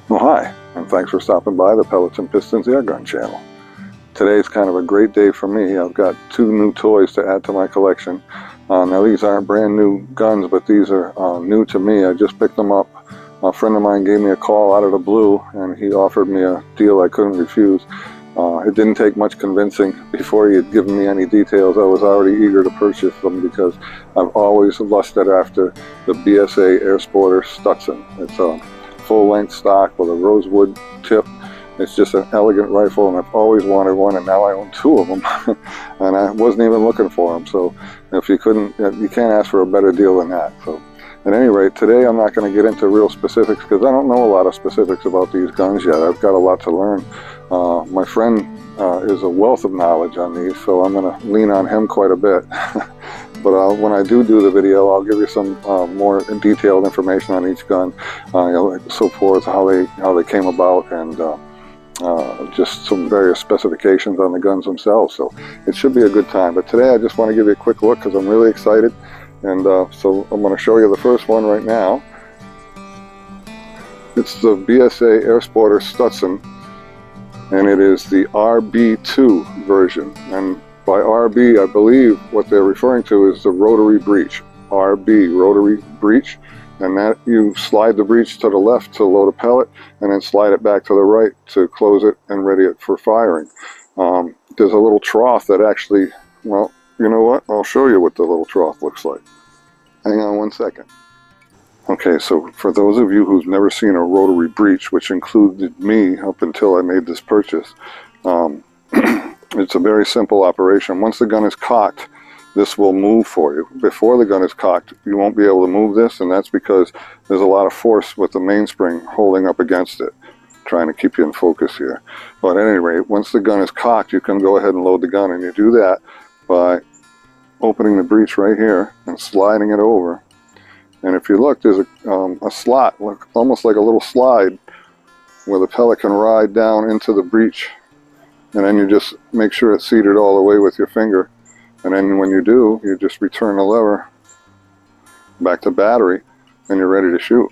Well, hi, and thanks for stopping by the Pellets and Pistons Airgun channel. Today's kind of a great day for me. I've got two new toys to add to my collection. Now these aren't brand new guns, but these are new to me. I just picked them up. A friend of mine gave me a call out of the blue, and he offered me a deal I couldn't refuse. It didn't take much convincing. Before he had given me any details, I was already eager to purchase them because I've always lusted after the BSA Air Sporter Stutzen. It's a full-length stock with a rosewood tip. It's just an elegant rifle, and I've always wanted one, and now I own two of them. And I wasn't even looking for them. So if you can't ask for a better deal than that. So at any rate, today I'm not going to get into real specifics because I don't know a lot of specifics about these guns yet. I've got a lot to learn. My friend is a wealth of knowledge on these, so I'm going to lean on him quite a bit. But when I do the video, I'll give you some more detailed information on each gun, so forth, how they came about, and just some various specifications on the guns themselves. So it should be a good time. But today I just want to give you a quick look because I'm really excited. And so I'm going to show you the first one right now. It's the BSA Air Sporter Stutzen, and it is the RB2 version. And by RB, I believe what they're referring to is the Rotary Breach. RB, Rotary Breach. And that you slide the breech to the left to load a pellet, and then slide it back to the right to close it and ready it for firing. There's a little trough that actually, well, you know what? I'll show you what the little trough looks like. Hang on one second. Okay, so for those of you who've never seen a rotary breach, which included me up until I made this purchase, it's a very simple operation. Once the gun is cocked, this will move for you. Before the gun is cocked, you won't be able to move this, and that's because there's a lot of force with the mainspring holding up against it, trying to keep you in focus here. But at any rate, once the gun is cocked, you can go ahead and load the gun, and you do that by opening the breech right here and sliding it over. And if you look, there's a slot, almost like a little slide, where the pellet can ride down into the breech, and then you just make sure it's seated all the way with your finger. And then when you do, you just return the lever back to battery, and you're ready to shoot.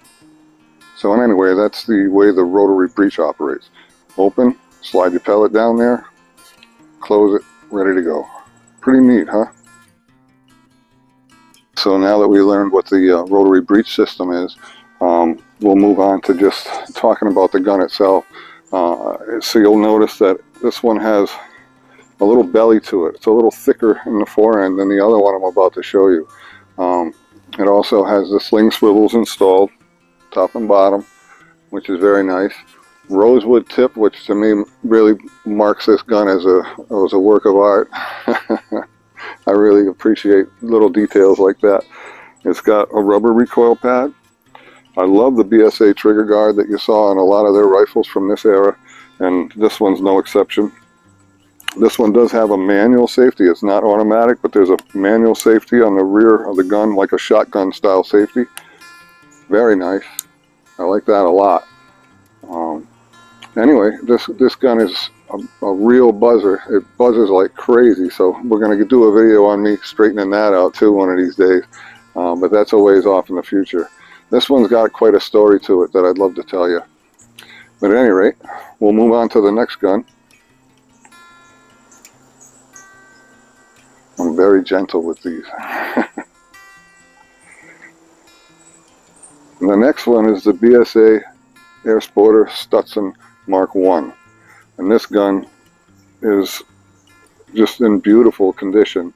So anyway, that's the way the rotary breech operates. Open, slide your pellet down there, close it, ready to go. Pretty neat, huh? So now that we learned what the rotary breech system is, we'll move on to just talking about the gun itself. So you'll notice that this one has a little belly to it. It's a little thicker in the fore end than the other one I'm about to show you. It also has the sling swivels installed, top and bottom, which is very nice. Rosewood tip, which to me really marks this gun as a work of art. I really appreciate little details like that. It's got a rubber recoil pad. I love the BSA trigger guard that you saw on a lot of their rifles from this era, and this one's no exception. This one does have a manual safety. It's not automatic, but there's a manual safety on the rear of the gun, like a shotgun style safety. Very nice. I like that a lot. Anyway, this gun is a real buzzer. It buzzes like crazy, so we're going to do a video on me straightening that out too one of these days. But that's a ways off in the future. This one's got quite a story to it that I'd love to tell you. But at any rate, we'll move on to the next gun. I'm very gentle with these. The next one is the BSA Air Sporter Stutzen Mark I. And this gun is just in beautiful condition.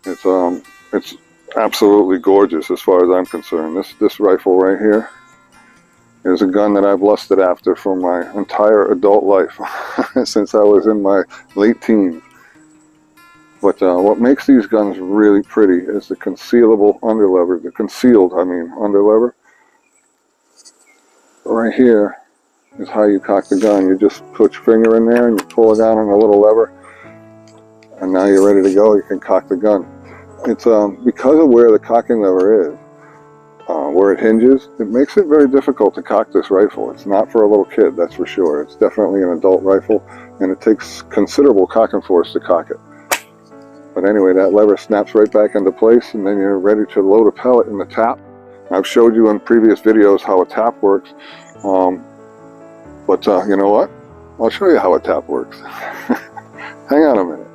It's absolutely gorgeous as far as I'm concerned. This rifle right here is a gun that I've lusted after for my entire adult life since I was in my late teens. But what makes these guns really pretty is the concealable underlever, the concealed, underlever. Right here is how you cock the gun. You just put your finger in there and you pull it down on a little lever, and now you're ready to go. You can cock the gun. It's because of where the cocking lever is, where it hinges, it makes it very difficult to cock this rifle. It's not for a little kid, that's for sure. It's definitely an adult rifle, and it takes considerable cocking force to cock it. But anyway, that lever snaps right back into place, and then you're ready to load a pellet in the tap. I've showed you in previous videos how a tap works. But you know what? I'll show you how a tap works. Hang on a minute.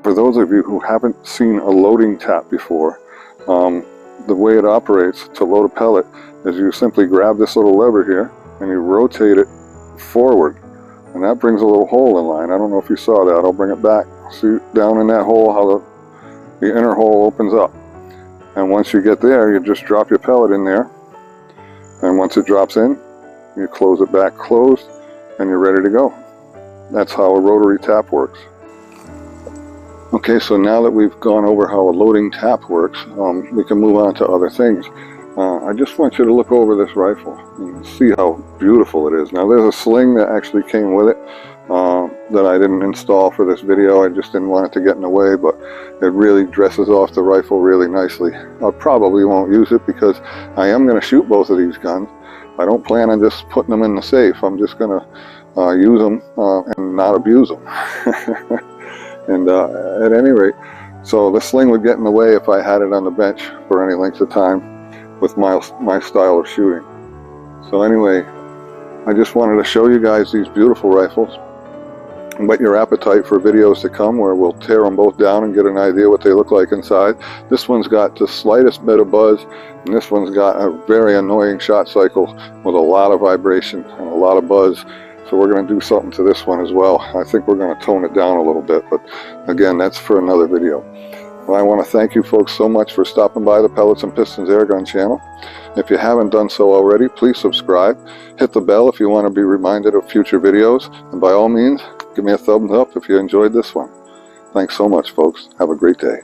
For those of you who haven't seen a loading tap before, the way it operates to load a pellet is you simply grab this little lever here and you rotate it forward, and that brings a little hole in line. I don't know if you saw that. I'll bring it back. See down in that hole how the inner hole opens up, and once you get there, you just drop your pellet in there, and once it drops in, you close it back closed and you're ready to go. That's how a rotary tap works. Okay, so now that we've gone over how a loading tap works, we can move on to other things. I just want you to look over this rifle and see how beautiful it is. Now there's a sling that actually came with it that I didn't install for this video. I just didn't want it to get in the way, but it really dresses off the rifle really nicely. I probably won't use it because I am going to shoot both of these guns. I don't plan on just putting them in the safe. I'm just going to use them and not abuse them. And at any rate, so the sling would get in the way if I had it on the bench for any length of time with my style of shooting. So anyway, I just wanted to show you guys these beautiful rifles and whet your appetite for videos to come where we'll tear them both down and get an idea what they look like inside. This one's got the slightest bit of buzz, and this one's got a very annoying shot cycle with a lot of vibration and a lot of buzz. So we're going to do something to this one as well. I think we're going to tone it down a little bit, but again, that's for another video. Well, I want to thank you folks so much for stopping by the Pellets and Pistons Airgun channel. If you haven't done so already, please subscribe. Hit the bell if you want to be reminded of future videos. And by all means, give me a thumbs up if you enjoyed this one. Thanks so much, folks. Have a great day.